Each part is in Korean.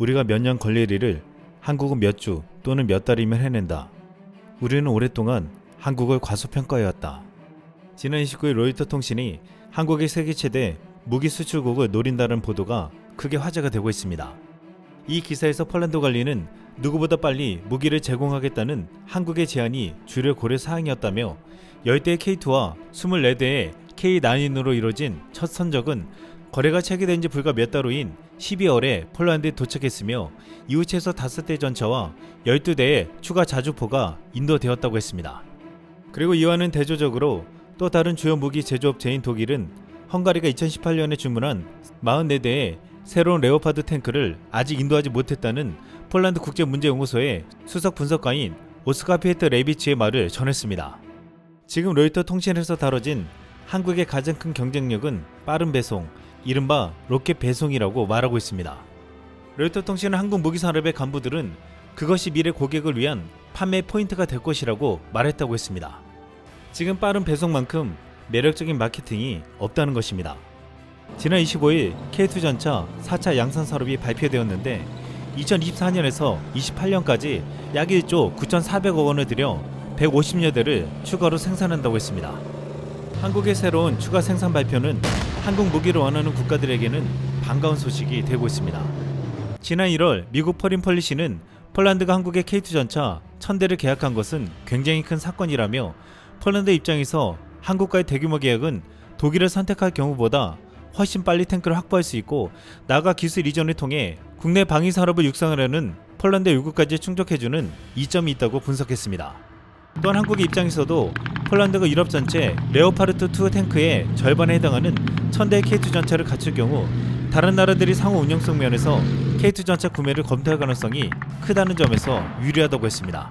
우리가 몇 년 걸릴 일을 한국은 몇 주 또는 몇 달이면 해낸다. 우리는 오랫동안 한국을 과소평가해왔다. 지난 29일 로이터 통신이 한국이 세계 최대 무기 수출국을 노린다는 보도가 크게 화제가 되고 있습니다. 이 기사에서 폴란드 관리는 누구보다 빨리 무기를 제공하겠다는 한국의 제안이 주력 고려 사항이었다며 10대의 K2와 24대의 K9으로 이뤄진 첫 선적은 거래가 체결된 지 불과 몇 달 후인 12월에 폴란드에 도착했으며 이후 최소 5대 전차와 12대의 추가 자주포가 인도되었다고 했습니다. 그리고 이와는 대조적으로 또 다른 주요 무기 제조업체인 독일은 헝가리가 2018년에 주문한 44대의 새로운 레오파드 탱크를 아직 인도하지 못했다는 폴란드 국제문제연구소의 수석 분석가인 오스카 피에트 레비치의 말을 전했습니다. 지금 로이터 통신에서 다뤄진 한국의 가장 큰 경쟁력은 빠른 배송, 이른바 로켓 배송이라고 말하고 있습니다. 로이터 통신은 한국 무기산업의 간부들은 그것이 미래 고객을 위한 판매 포인트가 될 것이라고 말했다고 했습니다. 지금 빠른 배송만큼 매력적인 마케팅이 없다는 것입니다. 지난 25일 K2 전차 4차 양산 산업이 발표되었는데 2024년에서 28년까지 약 1조 9,400억 원을 들여 150여 대를 추가로 생산한다고 했습니다. 한국의 새로운 추가 생산 발표는 한국 무기를 원하는 국가들에게는 반가운 소식이 되고 있습니다. 지난 1월 미국 포린 폴리시는 폴란드가 한국의 K2 전차 1000대를 계약한 것은 굉장히 큰 사건이라며 폴란드 입장에서 한국과의 대규모 계약은 독일을 선택할 경우보다 훨씬 빨리 탱크를 확보할 수 있고 나아가 기술 이전을 통해 국내 방위 산업을 육성하려는 폴란드의 요구까지 충족해주는 이점이 있다고 분석했습니다. 또한 한국의 입장에서도 폴란드가 유럽 전체 레오파르트2 탱크의 절반에 해당하는 1000대의 K2 전차를 갖출 경우 다른 나라들이 상호 운영성 면에서 K2 전차 구매를 검토할 가능성이 크다는 점에서 유리하다고 했습니다.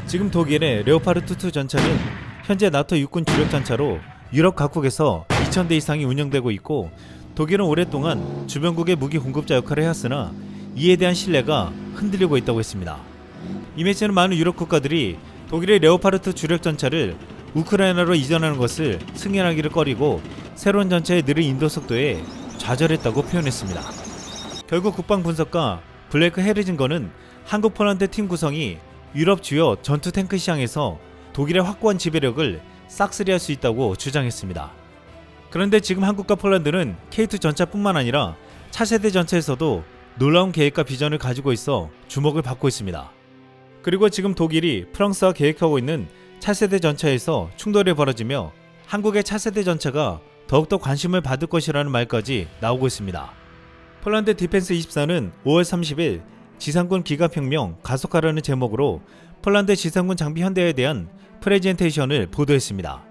지금 독일의 레오파르트2 전차는 현재 나토 육군 주력 전차로 유럽 각국에서 2000대 이상이 운영되고 있고 독일은 오랫동안 주변국의 무기 공급자 역할을 해왔으나 이에 대한 신뢰가 흔들리고 있다고 했습니다. 이에 씨는 많은 유럽 국가들이 독일의 레오파르트 주력 전차를 우크라이나로 이전하는 것을 승인하기를 꺼리고 새로운 전차의 느린 인도 속도에 좌절했다고 표현했습니다. 결국 국방 분석가 블레이크 헤르징거는 한국 폴란드 팀 구성이 유럽 주요 전투 탱크 시장에서 독일의 확고한 지배력을 싹쓸이할 수 있다고 주장했습니다. 그런데 지금 한국과 폴란드는 K2 전차뿐만 아니라 차세대 전차에서도 놀라운 계획과 비전을 가지고 있어 주목을 받고 있습니다. 그리고 지금 독일이 프랑스와 계획하고 있는 차세대 전차에서 충돌이 벌어지며 한국의 차세대 전차가 더욱더 관심을 받을 것이라는 말까지 나오고 있습니다. 폴란드 디펜스 24는 5월 30일 지상군 기갑혁명 가속화라는 제목으로 폴란드 지상군 장비 현대에 대한 프레젠테이션을 보도했습니다.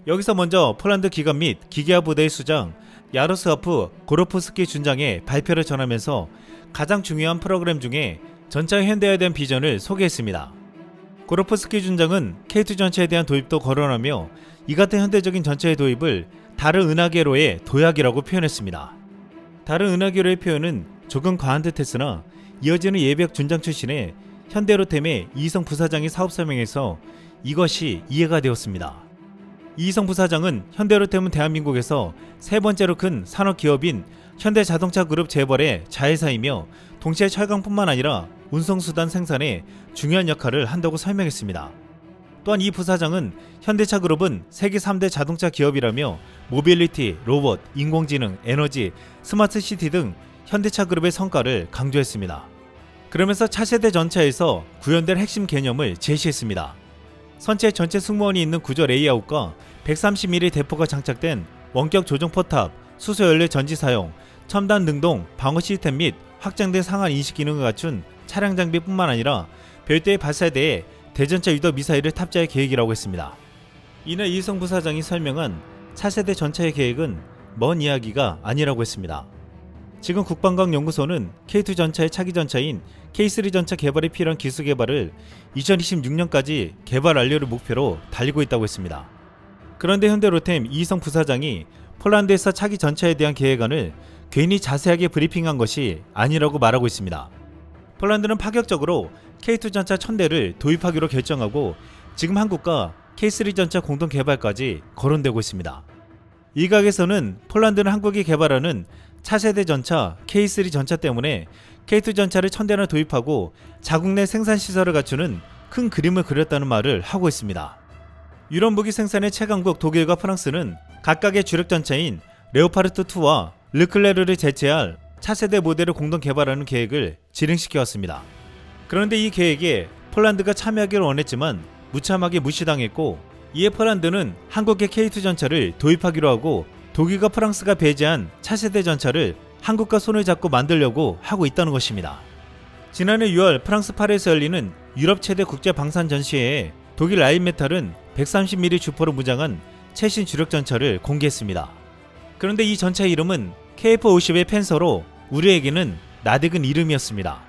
여기서 먼저 폴란드 기갑 및 기계화 부대의 수장 야로스와프 고로프스키 준장의 발표를 전하면서 가장 중요한 프로그램 중에 전차의 현대화에 대한 비전을 소개했습니다. 고로프스키 준장은 K2 전차에 대한 도입도 거론하며 이 같은 현대적인 전차의 도입을 다른 은하계로의 도약이라고 표현했습니다. 다른 은하계로의 표현은 조금 과한 듯했으나 이어지는 예비역 준장 출신의 현대로템의 이희성 부사장이 사업 설명에서 이것이 이해가 되었습니다. 이희성 부사장은 현대로템은 대한민국에서 세 번째로 큰 산업기업인 현대자동차그룹 재벌의 자회사이며 동시에 철강뿐만 아니라 운송수단 생산에 중요한 역할을 한다고 설명했습니다. 또한 이 부사장은 현대차그룹은 세계 3대 자동차 기업이라며 모빌리티, 로봇, 인공지능, 에너지, 스마트시티 등 현대차그룹의 성과를 강조했습니다. 그러면서 차세대 전차에서 구현될 핵심 개념을 제시했습니다. 선체 전체 승무원이 있는 구조 레이아웃과 130mm 대포가 장착된 원격 조종 포탑, 수소 연료 전지 사용, 첨단 능동 방어 시스템 및 확장된 상한 인식 기능을 갖춘 차량 장비뿐만 아니라 별도의 발사대에 대전차 유도 미사일을 탑재할 계획이라고 했습니다. 이날 이희성 부사장이 설명한 차세대 전차의 계획은 먼 이야기가 아니라고 했습니다. 지금 국방과학연구소는 K2 전차의 차기 전차인 K3 전차 개발에 필요한 기술 개발을 2026년까지 개발 완료를 목표로 달리고 있다고 했습니다. 그런데 현대로템 이희성 부사장이 폴란드에서 차기 전차에 대한 계획안을 괜히 자세하게 브리핑한 것이 아니라고 말하고 있습니다. 폴란드는 파격적으로 K2 전차 1000대를 도입하기로 결정하고 지금 한국과 K3 전차 공동 개발까지 거론되고 있습니다. 일각에서는 폴란드는 한국이 개발하는 차세대 전차 K3 전차 때문에 K2 전차를 1000대나 도입하고 자국 내 생산 시설을 갖추는 큰 그림을 그렸다는 말을 하고 있습니다. 유럽 무기 생산의 최강국 독일과 프랑스는 각각의 주력 전차인 레오파르트 2와 르클레르를 제치할 차세대 모델을 공동 개발하는 계획을 진행시켜 왔습니다. 그런데 이 계획에 폴란드가 참여하기를 원했지만 무참하게 무시당했고, 이에 폴란드는 한국의 K2 전차를 도입하기로 하고 독일과 프랑스가 배제한 차세대 전차를 한국과 손을 잡고 만들려고 하고 있다는 것입니다. 지난해 6월 프랑스 파리에서 열리는 유럽 최대 국제 방산 전시회에 독일 라인메탈은 130mm 주포로 무장한 최신 주력 전차를 공개했습니다. 그런데 이 전차 이름은 KF-50의 팬서로 우리에게는 낯익은 이름이었습니다.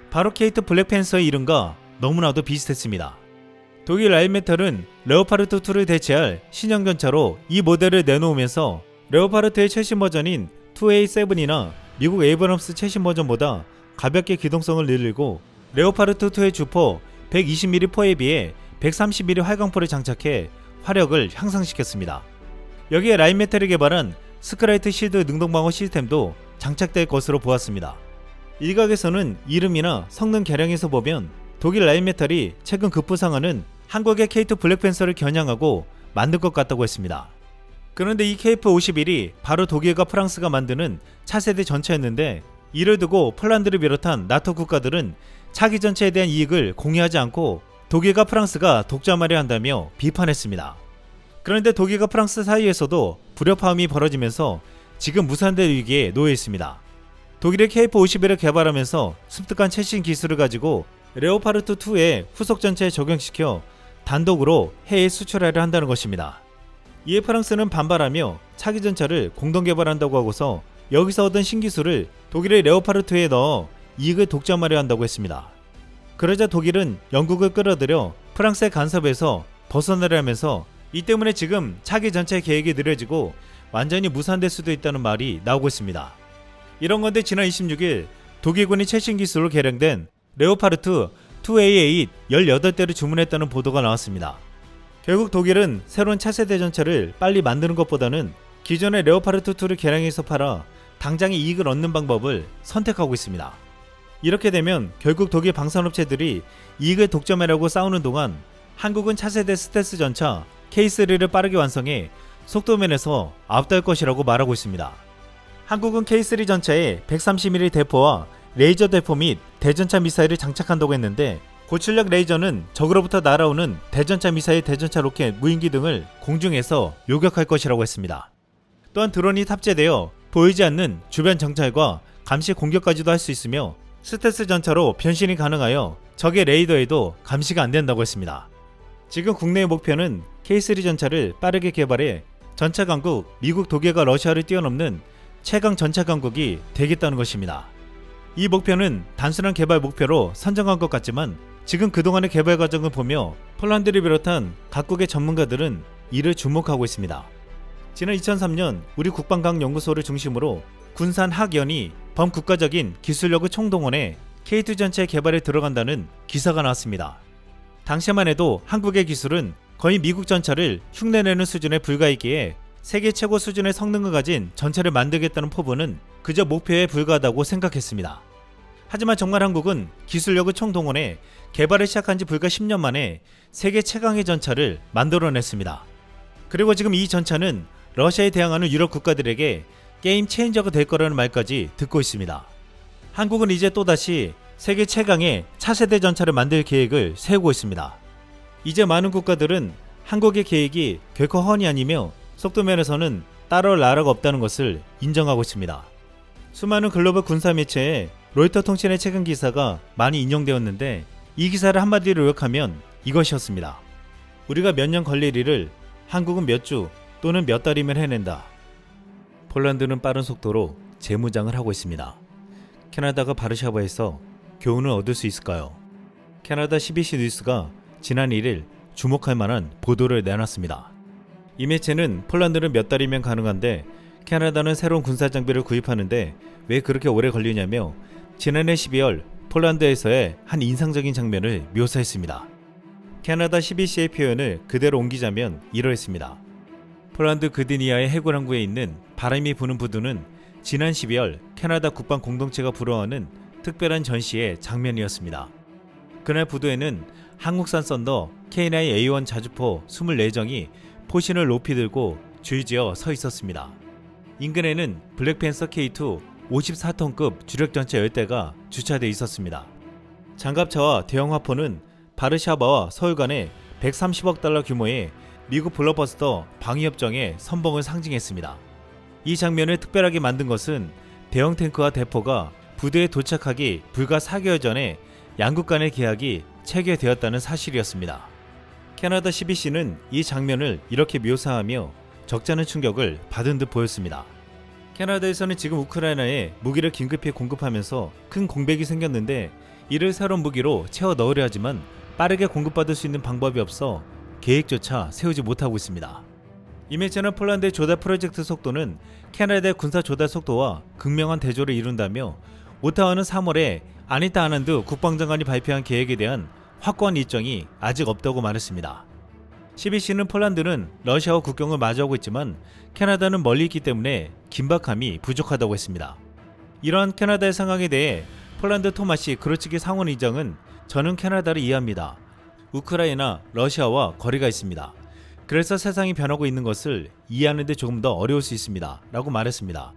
바로 K2 블랙팬서의 이름과 너무나도 비슷했습니다. 독일 라인메탈은 레오파르트 2를 대체할 신형 전차로 이 모델을 내놓으면서 레오파르트의 최신 버전인 2A7이나 미국 에이브럼스 최신 버전보다 가볍게 기동성을 늘리고 레오파르트 2의 주포 120mm 포에 비해 130mm 활강포를 장착해 화력을 향상시켰습니다. 여기에 라인메탈이 개발한 스크라이트 실드 능동방어 시스템도 장착될 것으로 보았습니다. 일각에서는 이름이나 성능 개량에서 보면 독일 라인메탈이 최근 급부상하는 한국의 K2 블랙팬서를 겨냥하고 만든 것 같다고 했습니다. 그런데 이 KF-51이 바로 독일과 프랑스가 만드는 차세대 전차였는데, 이를 두고 폴란드를 비롯한 나토 국가들은 차기 전차에 대한 이익을 공유하지 않고 독일과 프랑스가 독점하려 한다며 비판했습니다. 그런데 독일과 프랑스 사이에서도 불협화음이 벌어지면서 지금 무산될 위기에 놓여 있습니다. 독일의 KF-51을 개발하면서 습득한 최신 기술을 가지고 레오파르트 2의 후속 전차에 적용시켜 단독으로 해외에 수출하려 한다는 것입니다. 이에 프랑스는 반발하며 차기 전차를 공동 개발한다고 하고서 여기서 얻은 신기술을 독일의 레오파르트에 넣어 이익을 독점하려 한다고 했습니다. 그러자 독일은 영국을 끌어들여 프랑스의 간섭에서 벗어나려 하면서 이 때문에 지금 차기 전차의 계획이 느려지고 완전히 무산될 수도 있다는 말이 나오고 있습니다. 이런 건데 지난 26일 독일군이 최신 기술로 개량된 레오파르트 2A8 18대를 주문했다는 보도가 나왔습니다. 결국 독일은 새로운 차세대 전차를 빨리 만드는 것보다는 기존의 레오파르트 2를 개량해서 팔아 당장의 이익을 얻는 방법을 선택하고 있습니다. 이렇게 되면 결국 독일 방산업체들이 이익을 독점하려고 싸우는 동안 한국은 차세대 스텔스 전차 K3를 빠르게 완성해 속도면에서 앞달 것이라고 말하고 있습니다. 한국은 K3 전차에 130mm 대포와 레이저 대포 및 대전차 미사일을 장착한다고 했는데, 고출력 레이저는 적으로부터 날아오는 대전차 미사일, 대전차 로켓, 무인기 등을 공중에서 요격할 것이라고 했습니다. 또한 드론이 탑재되어 보이지 않는 주변 정찰과 감시 공격까지도 할 수 있으며 스텔스 전차로 변신이 가능하여 적의 레이더에도 감시가 안 된다고 했습니다. 지금 국내의 목표는 K3 전차를 빠르게 개발해 전차 강국 미국, 독일과 러시아를 뛰어넘는 최강 전차 강국이 되겠다는 것입니다. 이 목표는 단순한 개발 목표로 선정한 것 같지만 지금 그동안의 개발 과정을 보며 폴란드를 비롯한 각국의 전문가들은 이를 주목하고 있습니다. 지난 2003년 우리 국방과학연구소를 중심으로 군산학연이 범국가적인 기술력을 총동원해 K2 전차의 개발에 들어간다는 기사가 나왔습니다. 당시만 해도 한국의 기술은 거의 미국 전차를 흉내내는 수준에 불과했기에 세계 최고 수준의 성능을 가진 전차를 만들겠다는 포부는 그저 목표에 불과하다고 생각했습니다. 하지만 정말 한국은 기술력을 총동원해 개발을 시작한 지 불과 10년 만에 세계 최강의 전차를 만들어냈습니다. 그리고 지금 이 전차는 러시아에 대항하는 유럽 국가들에게 게임 체인저가 될 거라는 말까지 듣고 있습니다. 한국은 이제 또다시 세계 최강의 차세대 전차를 만들 계획을 세우고 있습니다. 이제 많은 국가들은 한국의 계획이 결코 허언이 아니며 속도면에서는 따라올 나라가 없다는 것을 인정하고 있습니다. 수많은 글로벌 군사 매체에 로이터 통신의 최근 기사가 많이 인용되었는데, 이 기사를 한마디로 요약하면 이것이었습니다. 우리가 몇 년 걸릴 일을 한국은 몇 주 또는 몇 달이면 해낸다. 폴란드는 빠른 속도로 재무장을 하고 있습니다. 캐나다가 바르샤바에서 교훈을 얻을 수 있을까요? 캐나다 CBC 뉴스가 지난 1일 주목할 만한 보도를 내놨습니다. 이 매체는 폴란드는 몇 달이면 가능한데 캐나다는 새로운 군사 장비를 구입하는데 왜 그렇게 오래 걸리냐며 지난해 12월 폴란드에서의 한 인상적인 장면을 묘사했습니다. 캐나다 CBC의 표현을 그대로 옮기자면 이러했습니다. 폴란드 그드니아의 해군 항구에 있는 바람이 부는 부두는 지난 12월 캐나다 국방 공동체가 불어하는 특별한 전시의 장면이었습니다. 그날 부두에는 한국산 썬더 K9A1 자주포 24정이 포신을 높이 들고 줄지어 서 있었습니다. 인근에는 블랙팬서 K2 54톤급 주력전차 10대가 주차되어 있었습니다. 장갑차와 대형 화포는 바르샤바와 서울 간의 130억 달러 규모의 미국 블록버스터 방위협정의 선봉을 상징했습니다. 이 장면을 특별하게 만든 것은 대형 탱크와 대포가 부두에 도착하기 불과 4개월 전에 양국 간의 계약이 체결되었다는 사실이었습니다. 캐나다 CBC는 이 장면을 이렇게 묘사하며 적잖은 충격을 받은 듯 보였습니다. 캐나다에서는 지금 우크라이나에 무기를 긴급히 공급하면서 큰 공백이 생겼는데 이를 새로운 무기로 채워 넣으려 하지만 빠르게 공급받을 수 있는 방법이 없어 계획조차 세우지 못하고 있습니다. 이에 채널 폴란드의 조달 프로젝트 속도는 캐나다의 군사 조달 속도와 극명한 대조를 이룬다며 오타와는 3월에 아니타 아난드 국방장관이 발표한 계획에 대한 확고한 일정이 아직 없다고 말했습니다. CBC는 폴란드는 러시아와 국경을 마주하고 있지만 캐나다는 멀리 있기 때문에 긴박함이 부족하다고 했습니다. 이러한 캐나다의 상황에 대해 폴란드 토마시 그루츠키 상원의장은 저는 캐나다를 이해합니다. 우크라이나, 러시아와 거리가 있습니다. 그래서 세상이 변하고 있는 것을 이해하는 데 조금 더 어려울 수 있습니다. 라고 말했습니다.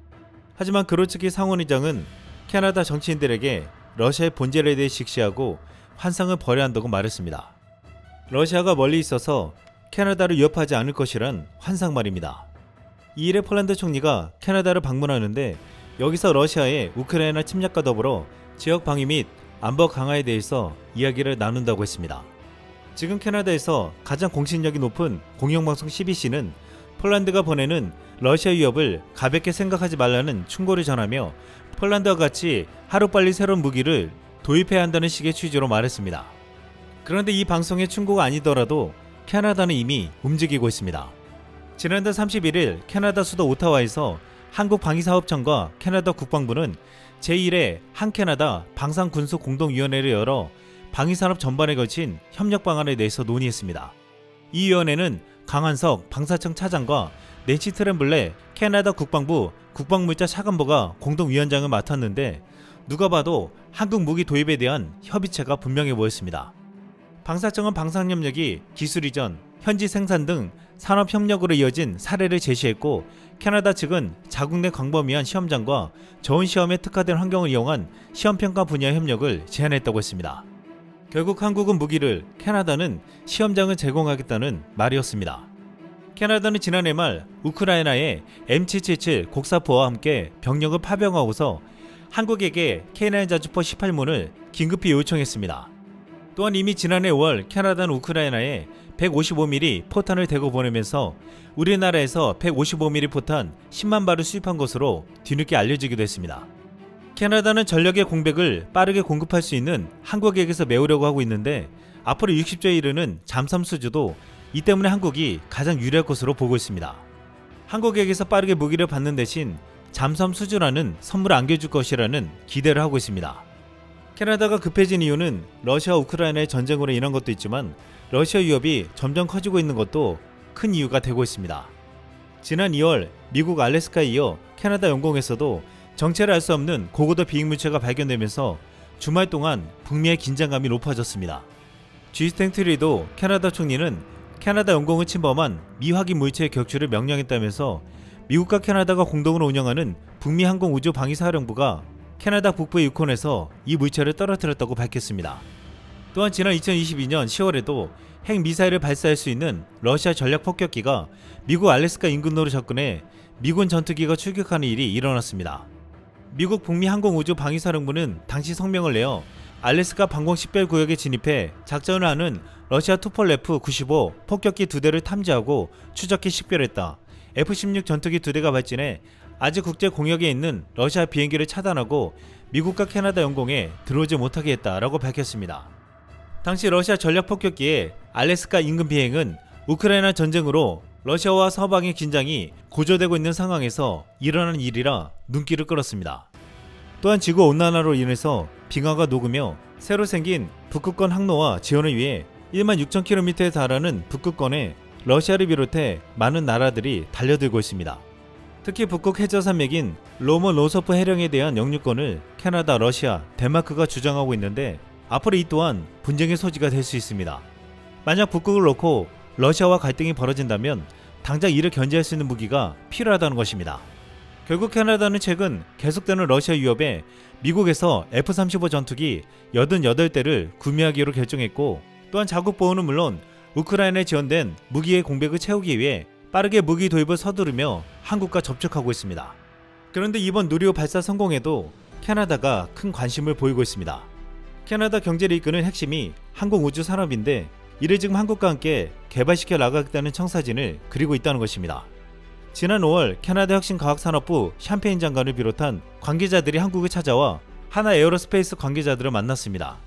하지만 그루츠키 상원의장은 캐나다 정치인들에게 러시아의 본질에 대해 직시하고 환상을 버려야 한다고 말했습니다. 러시아가 멀리 있어서 캐나다를 위협하지 않을 것이란 환상 말입니다. 이 일에 폴란드 총리가 캐나다를 방문하는데 여기서 러시아의 우크라이나 침략과 더불어 지역 방위 및 안보 강화에 대해서 이야기를 나눈다고 했습니다. 지금 캐나다에서 가장 공신력이 높은 공영방송 CBC는 폴란드가 보내는 러시아 위협을 가볍게 생각하지 말라는 충고를 전하며 폴란드와 같이 하루빨리 새로운 무기를 도입해야 한다는 식의 취지로 말했습니다. 그런데 이 방송의 충고가 아니더라도 캐나다는 이미 움직이고 있습니다. 지난달 31일 캐나다 수도 오타와에서 한국방위사업청과 캐나다 국방부는 제1회 한캐나다 방산군수공동위원회를 열어 방위산업 전반에 걸친 협력 방안에 대해서 논의했습니다. 이 위원회는 강한석 방사청 차장과 낸시 트렘블레 캐나다 국방부 국방물자 차관보가 공동위원장을 맡았는데 누가 봐도 한국 무기 도입에 대한 협의체가 분명해 보였습니다. 방사청은 방산협력이 기술 이전, 현지 생산 등 산업협력으로 이어진 사례를 제시했고 캐나다 측은 자국 내 광범위한 시험장과 저온시험에 특화된 환경을 이용한 시험평가 분야 협력을 제안했다고 했습니다. 결국 한국은 무기를, 캐나다는 시험장을 제공하겠다는 말이었습니다. 캐나다는 지난해 말 우크라이나에 M777 곡사포와 함께 병력을 파병하고서 한국에게 K9 자주포 18문을 긴급히 요청했습니다. 또한 이미 지난해 5월 캐나다는 우크라이나에 155mm 포탄을 대거 보내면서 우리나라에서 155mm 포탄 10만 발을 수입한 것으로 뒤늦게 알려지기도 했습니다. 캐나다는 전력의 공백을 빠르게 공급할 수 있는 한국에게서 메우려고 하고 있는데 앞으로 60조에 이르는 잠수함 수주도 이 때문에 한국이 가장 유리할 것으로 보고 있습니다. 한국에게서 빠르게 무기를 받는 대신 잠수함 수주라는 선물을 안겨줄 것이라는 기대를 하고 있습니다. 캐나다가 급해진 이유는 러시아와 우크라이나의 전쟁으로 인한 것도 있지만 러시아 위협이 점점 커지고 있는 것도 큰 이유가 되고 있습니다. 지난 2월 미국 알래스카에 이어 캐나다 영공에서도 정체를 알 수 없는 고고도 비행물체가 발견되면서 주말 동안 북미의 긴장감이 높아졌습니다. G 스탱트리도 캐나다 총리는 캐나다 영공을 침범한 미확인 물체의 격추를 명령했다면서 미국과 캐나다가 공동으로 운영하는 북미 항공우주방위사령부가 캐나다 북부의 유콘에서 이 물체를 떨어뜨렸다고 밝혔습니다. 또한 지난 2022년 10월에도 핵미사일을 발사할 수 있는 러시아 전략 폭격기가 미국 알래스카 인근으로 접근해 미군 전투기가 출격하는 일이 일어났습니다. 미국 북미 항공우주방위사령부는 당시 성명을 내어 알래스카 방공식별구역에 진입해 작전을 하는 러시아 투폴레프 95 폭격기 2대를 탐지하고 추적해 식별했다. F-16 전투기 2대가 발진해 아직 국제 공역에 있는 러시아 비행기를 차단하고 미국과 캐나다 영공에 들어오지 못하게 했다라고 밝혔습니다. 당시 러시아 전략 폭격기의 알래스카 인근 비행은 우크라이나 전쟁으로 러시아와 서방의 긴장이 고조되고 있는 상황에서 일어난 일이라 눈길을 끌었습니다. 또한 지구온난화로 인해서 빙하가 녹으며 새로 생긴 북극권 항로와 지원을 위해 16,000km에 달하는 북극권에 러시아를 비롯해 많은 나라들이 달려들고 있습니다. 특히 북극 해저산맥인 로모노소프 해령에 대한 영유권을 캐나다, 러시아, 덴마크가 주장하고 있는데 앞으로 이 또한 분쟁의 소지가 될 수 있습니다. 만약 북극을 놓고 러시아와 갈등이 벌어진다면 당장 이를 견제할 수 있는 무기가 필요하다는 것입니다. 결국 캐나다는 최근 계속되는 러시아 위협에 미국에서 F-35 전투기 88대를 구매하기로 결정했고, 또한 자국 보호는 물론 우크라이나에 지원된 무기의 공백을 채우기 위해 빠르게 무기 도입을 서두르며 한국과 접촉하고 있습니다. 그런데 이번 누리호 발사 성공에도 캐나다가 큰 관심을 보이고 있습니다. 캐나다 경제를 이끄는 핵심이 항공우주 산업인데 이를 지금 한국과 함께 개발시켜 나가겠다는 청사진을 그리고 있다는 것입니다. 지난 5월 캐나다 혁신과학산업부 샴페인 장관을 비롯한 관계자들이 한국을 찾아와 하나 에어로스페이스 관계자들을 만났습니다.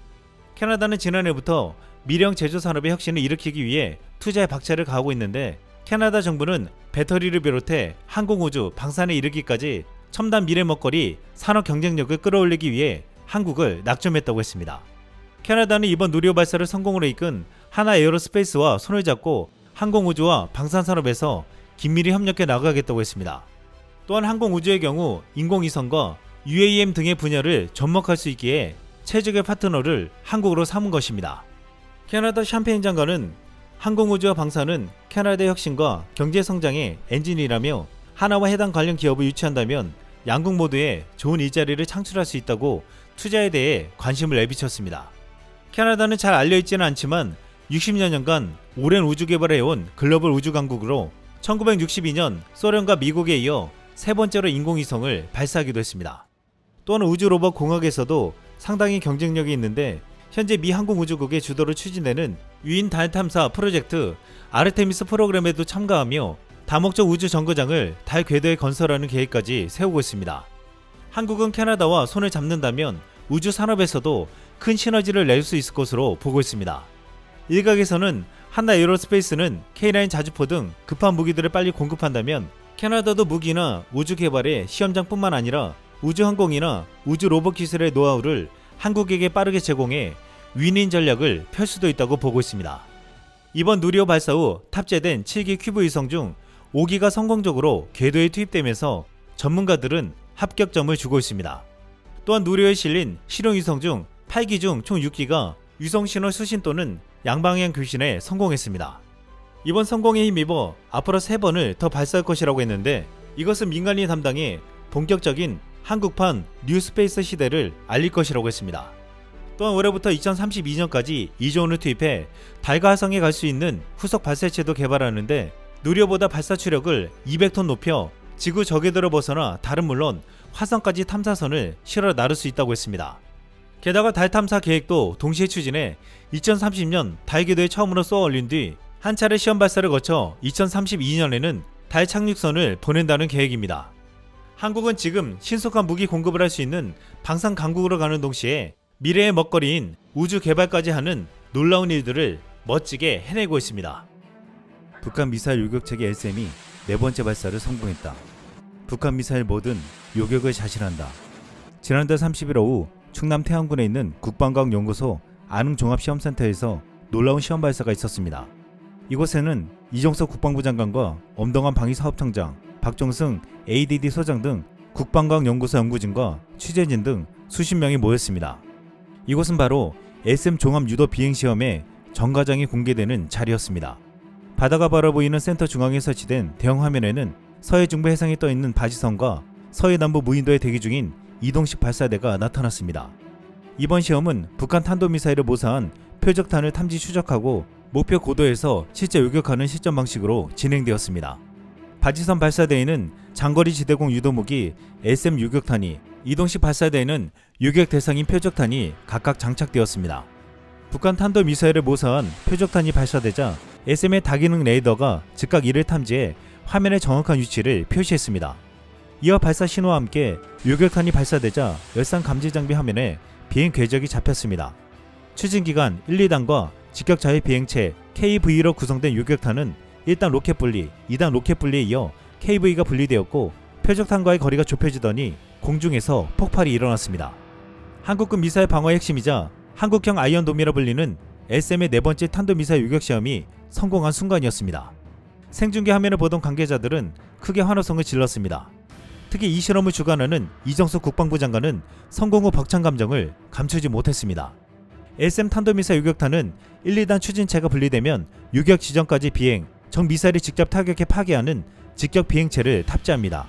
캐나다는 지난해부터 미래형 제조산업의 혁신을 일으키기 위해 투자에 박차를 가하고 있는데, 캐나다 정부는 배터리를 비롯해 항공우주, 방산에 이르기까지 첨단 미래 먹거리 산업 경쟁력을 끌어올리기 위해 한국을 낙점했다고 했습니다. 캐나다는 이번 누리호 발사를 성공으로 이끈 하나 에어로스페이스와 손을 잡고 항공우주와 방산산업에서 긴밀히 협력해 나가겠다고 했습니다. 또한 항공우주의 경우 인공위성과 UAM 등의 분야를 접목할 수 있기에 최적의 파트너를 한국으로 삼은 것입니다. 캐나다 샴페인 장관은 항공우주와 방산은 캐나다의 혁신과 경제성장의 엔진이라며 하나와 해당 관련 기업을 유치한다면 양국 모두에 좋은 일자리를 창출할 수 있다고 투자에 대해 관심을 내비쳤습니다. 캐나다는 잘 알려있지는 않지만 60여 년간 오랜 우주 개발을 해온 글로벌 우주 강국으로 1962년 소련과 미국에 이어 세 번째로 인공위성을 발사하기도 했습니다. 또한 우주 로봇 공학에서도 상당히 경쟁력이 있는데, 현재 미 항공우주국의 주도로 추진되는 유인 달 탐사 프로젝트 아르테미스 프로그램에도 참가하며 다목적 우주 정거장을 달 궤도에 건설하는 계획까지 세우고 있습니다. 한국은 캐나다와 손을 잡는다면 우주 산업에서도 큰 시너지를 낼 수 있을 것으로 보고 있습니다. 일각에서는 하나 에어로스페이스는 K9 자주포 등 급한 무기들을 빨리 공급한다면 캐나다도 무기나 우주 개발의 시험장뿐만 아니라 우주 항공이나 우주 로봇 기술의 노하우를 한국에게 빠르게 제공해 윈윈 전략을 펼 수도 있다고 보고 있습니다. 이번 누리호 발사 후 탑재된 7기 큐브 위성 중 5기가 성공적으로 궤도에 투입되면서 전문가들은 합격점을 주고 있습니다. 또한 누리호에 실린 실용 위성 중 8기 중 총 6기가 위성 신호 수신 또는 양방향 교신에 성공했습니다. 이번 성공에 힘입어 앞으로 3번을 더 발사할 것이라고 했는데, 이것은 민간인이 담당해 본격적인 한국판 뉴스페이스 시대를 알릴 것이라고 했습니다. 또한 올해부터 2032년까지 이조원을 투입해 달과 화성에 갈 수 있는 후속 발사체도 개발하는데, 누리호보다 발사 추력을 200톤 높여 지구 저궤도를 벗어나 달은 물론 화성까지 탐사선을 실어 나를 수 있다고 했습니다. 게다가 달 탐사 계획도 동시에 추진해 2030년 달 궤도에 처음으로 쏘아 올린 뒤 한 차례 시험 발사를 거쳐 2032년에는 달 착륙선을 보낸다는 계획입니다. 한국은 지금 신속한 무기 공급을 할 수 있는 방산 강국으로 가는 동시에 미래의 먹거리인 우주 개발까지 하는 놀라운 일들을 멋지게 해내고 있습니다. 북한 미사일 요격체계 LSM이 4번째 발사를 성공했다. 북한 미사일 뭐든 요격을 자신한다. 지난달 30일 오후 충남 태안군에 있는 국방과학연구소 안흥종합시험센터에서 놀라운 시험 발사가 있었습니다. 이곳에는 이종석 국방부 장관과 엄동환 방위사업청장, 박종승 ADD 소장 등 국방과학연구소 연구진과 취재진 등 수십 명이 모였습니다. 이곳은 바로 SM 종합 유도 비행시험의 정과장이 공개되는 자리였습니다. 바다가 바라 보이는 센터 중앙에 설치된 대형 화면에는 서해 중부 해상에 떠있는 바지선과 서해 남부 무인도에 대기 중인 이동식 발사대가 나타났습니다. 이번 시험은 북한 탄도미사일을 모사한 표적탄을 탐지 추적하고 목표 고도에서 실제 요격하는 시점 방식으로 진행되었습니다. 바지선 발사대에는 장거리 지대공 유도무기 SM 요격탄이, 이동식 발사대에는 요격 대상인 표적탄이 각각 장착되었습니다. 북한 탄도미사일을 모사한 표적탄이 발사되자 SM의 다기능 레이더가 즉각 이를 탐지해 화면의 정확한 위치를 표시했습니다. 이와 발사 신호와 함께 요격탄이 발사되자 열상 감지 장비 화면에 비행 궤적이 잡혔습니다. 추진기간 1, 2단과 직격 자위 비행체 KV로 구성된 요격탄은 1단 로켓 분리, 2단 로켓 분리에 이어 KV가 분리되었고, 표적탄과의 거리가 좁혀지더니 공중에서 폭발이 일어났습니다. 한국군 미사일 방어의 핵심이자 한국형 아이언돔이라 불리는 SM의 4번째 탄도미사일 요격시험이 성공한 순간이었습니다. 생중계 화면을 보던 관계자들은 크게 환호성을 질렀습니다. 특히 이 실험을 주관하는 이정석 국방부 장관은 성공 후 벅찬 감정을 감추지 못했습니다. SM 탄도미사일 유격탄은 1, 2단 추진체가 분리되면 유격 지점까지 비행, 적 미사일을 직접 타격해 파괴하는 직격 비행체를 탑재합니다.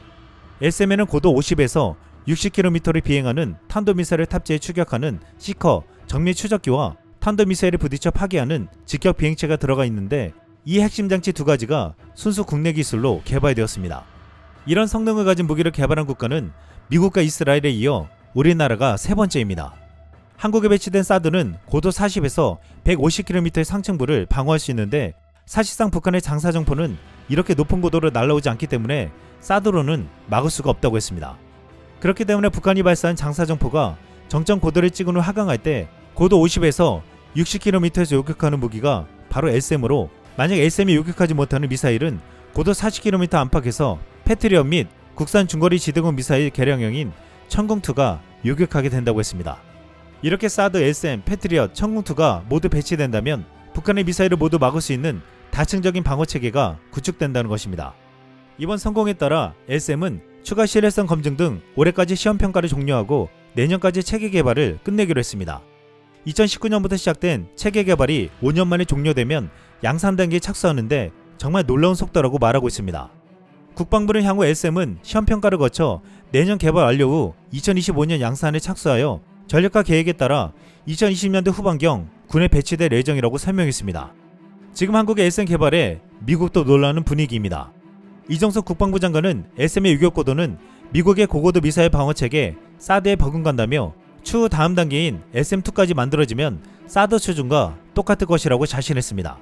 SM에는 고도 50에서 60km를 비행하는 탄도미사일을 탑재해 추격하는 시커, 정밀 추적기와 탄도미사일을 부딪혀 파괴하는 직격 비행체가 들어가 있는데 이 핵심 장치 두 가지가 순수 국내 기술로 개발되었습니다. 이런 성능을 가진 무기를 개발한 국가는 미국과 이스라엘에 이어 우리나라가 세 번째입니다. 한국에 배치된 사드는 고도 40에서 150km의 상층부를 방어할 수 있는데 사실상 북한의 장사정포는 이렇게 높은 고도로 날아오지 않기 때문에 사드로는 막을 수가 없다고 했습니다. 그렇기 때문에 북한이 발사한 장사정포가 정점 고도를 찍은 후 하강할 때 고도 50에서 60km에서 요격하는 무기가 바로 SM으로, 만약 SM이 요격하지 못하는 미사일은 고도 40km 안팎에서 패트리엇 및 국산 중거리 지대공 미사일 개량형인 천궁2가 요격하게 된다고 했습니다. 이렇게 사드, SM, 패트리엇, 천궁2가 모두 배치된다면 북한의 미사일을 모두 막을 수 있는 다층적인 방어체계가 구축된다는 것입니다. 이번 성공에 따라 SM은 추가 신뢰성 검증 등 올해까지 시험평가를 종료하고 내년까지 체계 개발을 끝내기로 했습니다. 2019년부터 시작된 체계 개발이 5년 만에 종료되면 양산 단계에 착수하는데 정말 놀라운 속도라고 말하고 있습니다. 국방부는 향후 SM은 시험평가를 거쳐 내년 개발 완료 후 2025년 양산에 착수하여 전력화 계획에 따라 2020년대 후반경 군에 배치될 예정이라고 설명했습니다. 지금 한국의 SM 개발에 미국도 놀라는 분위기입니다. 이정석 국방부 장관은 SM의 유격 고도는 미국의 고고도 미사일 방어체계 사드에 버금간다며 추후 다음 단계인 SM2까지 만들어지면 사드 수준과 똑같을 것이라고 자신했습니다.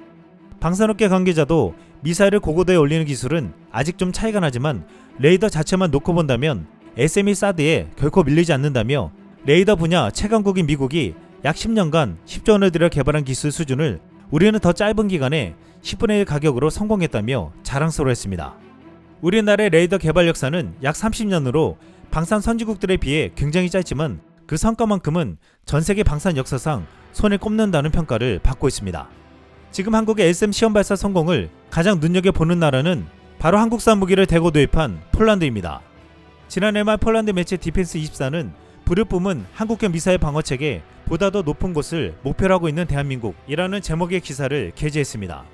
방산업계 관계자도 미사일을 고고도에 올리는 기술은 아직 좀 차이가 나지만 레이더 자체만 놓고 본다면 SM이 사드에 결코 밀리지 않는다며 레이더 분야 최강국인 미국이 약 10년간 10조 원을 들여 개발한 기술 수준을 우리는 더 짧은 기간에 10분의 1 가격으로 성공했다며 자랑스러워했습니다. 우리나라의 레이더 개발 역사는 약 30년으로 방산 선진국들에 비해 굉장히 짧지만 그 성과만큼은 전세계 방산 역사상 손에 꼽는다는 평가를 받고 있습니다. 지금 한국의 SM 시험 발사 성공을 가장 눈여겨보는 나라는 바로 한국산 무기를 대거 도입한 폴란드입니다. 지난해 말 폴란드 매체 디펜스24는 불을 뿜은 한국형 미사일 방어체계 보다 더 높은 곳을 목표로 하고 있는 대한민국이라는 제목의 기사를 게재했습니다.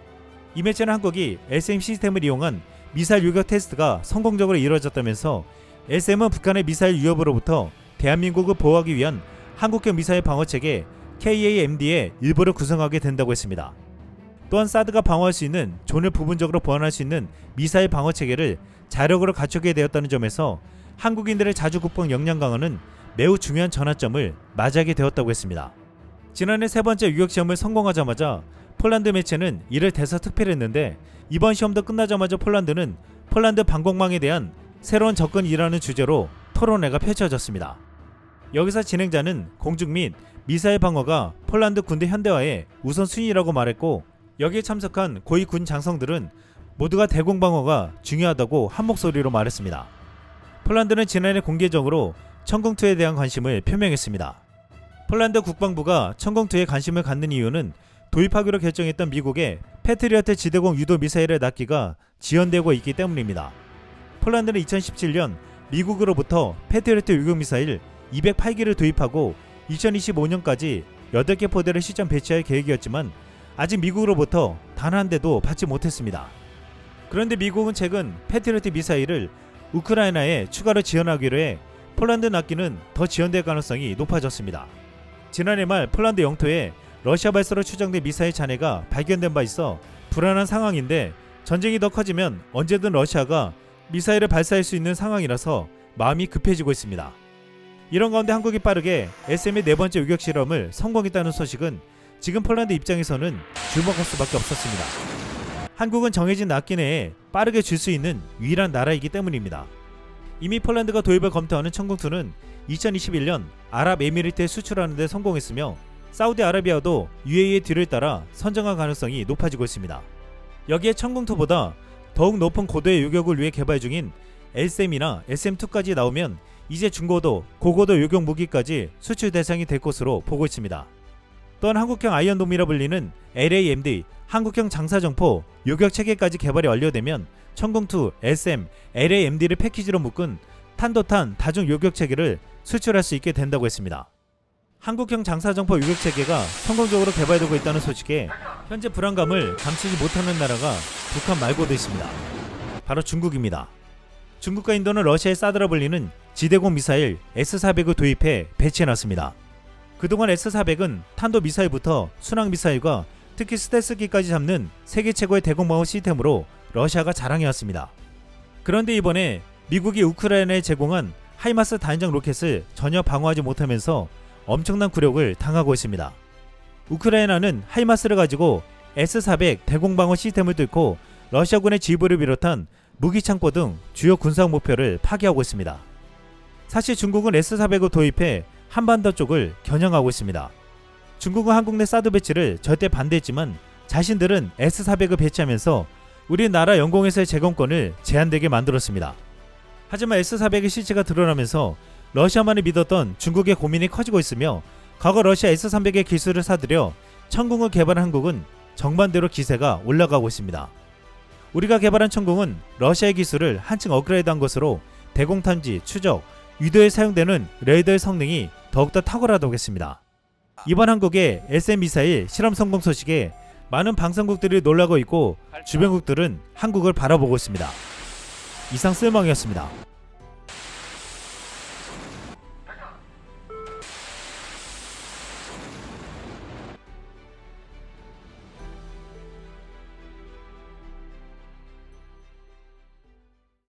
이 매체는 한국이 SM 시스템을 이용한 미사일 유격 테스트가 성공적으로 이루어졌다면서 SM은 북한의 미사일 위협으로부터 대한민국을 보호하기 위한 한국형 미사일 방어체계 KAMD의 일부를 구성하게 된다고 했습니다. 또한 사드가 방어할 수 있는 존을 부분적으로 보완할 수 있는 미사일 방어체계를 자력으로 갖추게 되었다는 점에서 한국인들의 자주 국방 역량 강화는 매우 중요한 전환점을 맞이하게 되었다고 했습니다. 지난해 세 번째 유격시험을 성공하자마자 폴란드 매체는 이를 대서특필했는데 이번 시험도 끝나자마자 폴란드는 폴란드 방공망에 대한 새로운 접근이라는 주제로 토론회가 펼쳐졌습니다. 여기서 진행자는 공중 및 미사일 방어가 폴란드 군대 현대화의 우선순위라고 말했고 여기에 참석한 고위 군 장성들은 모두가 대공방어가 중요하다고 한 목소리로 말했습니다. 폴란드는 지난해 공개적으로 천궁2에 대한 관심을 표명했습니다. 폴란드 국방부가 천궁2에 관심을 갖는 이유는 도입하기로 결정했던 미국의 패트리어트 지대공 유도 미사일의 납기가 지연되고 있기 때문입니다. 폴란드는 2017년 미국으로부터 패트리어트 유격 미사일 208기를 도입하고 2025년까지 8개 포대를 시점 배치할 계획이었지만 아직 미국으로부터 단 한 대도 받지 못했습니다. 그런데 미국은 최근 패트리어트 미사일을 우크라이나에 추가로 지원하기로 해 폴란드 납기는 더 지연될 가능성이 높아졌습니다. 지난해 말 폴란드 영토에 러시아 발사로 추정된 미사일 잔해가 발견된 바 있어 불안한 상황인데 전쟁이 더 커지면 언제든 러시아가 미사일을 발사할 수 있는 상황이라서 마음이 급해지고 있습니다. 이런 가운데 한국이 빠르게 SM의 네 번째 유격 실험을 성공했다는 소식은 지금 폴란드 입장에서는 주목할 수밖에 없었습니다. 한국은 정해진 납기 내에 빠르게 줄 수 있는 유일한 나라이기 때문입니다. 이미 폴란드가 도입을 검토하는 천궁2는 2021년 아랍에미리트에 수출하는 데 성공했으며 사우디아라비아도 UAE의 뒤를 따라 선정할 가능성이 높아지고 있습니다. 여기에 천궁2보다 더욱 높은 고도의 유격을 위해 개발 중인 LSM이나 SM2까지 나오면 이제 중고도, 고고도 유격 무기까지 수출 대상이 될 것으로 보고 있습니다. 또한 한국형 아이언돔이라 불리는 LAMD, 한국형 장사정포 유격 체계까지 개발이 완료되면 천궁2, SM, LAMD를 패키지로 묶은 탄도탄 다중 요격체계를 수출할 수 있게 된다고 했습니다. 한국형 장사정포 요격체계가 성공적으로 개발되고 있다는 소식에 현재 불안감을 감추지 못하는 나라가 북한 말고도 있습니다. 바로 중국입니다. 중국과 인도는 러시아의 사드라 불리는 지대공 미사일 S-400을 도입해 배치해놨습니다. 그동안 S-400은 탄도 미사일부터 순항 미사일과 특히 스텔스기까지 잡는 세계 최고의 대공방어 시스템으로 러시아가 자랑해왔습니다. 그런데 이번에 미국이 우크라이나에 제공한 하이마스 다연장 로켓을 전혀 방어하지 못하면서 엄청난 굴욕을 당하고 있습니다. 우크라이나는 하이마스를 가지고 S-400 대공방어 시스템을 뚫고 러시아군의 지휘부를 비롯한 무기창고 등 주요 군사적 목표를 파괴하고 있습니다. 사실 중국은 S-400을 도입해 한반도 쪽을 겨냥하고 있습니다. 중국은 한국 내 사드 배치를 절대 반대했지만 자신들은 S-400을 배치하면서 우리나라 영공에서의 제공권을 제한되게 만들었습니다. 하지만 S-400의 실체가 드러나면서 러시아만을 믿었던 중국의 고민이 커지고 있으며 과거 러시아 S-300의 기술을 사들여 천궁을 개발한 한국은 정반대로 기세가 올라가고 있습니다. 우리가 개발한 천궁은 러시아의 기술을 한층 업그레이드한 것으로 대공탐지, 추적, 유도에 사용되는 레이더의 성능이 더욱더 탁월하다고 했습니다. 이번 한국의 SM 미사일 실험 성공 소식에 많은 방산국들이 놀라고 있고 주변국들은 한국을 바라보고 있습니다. 이상 쓸멍이었습니다.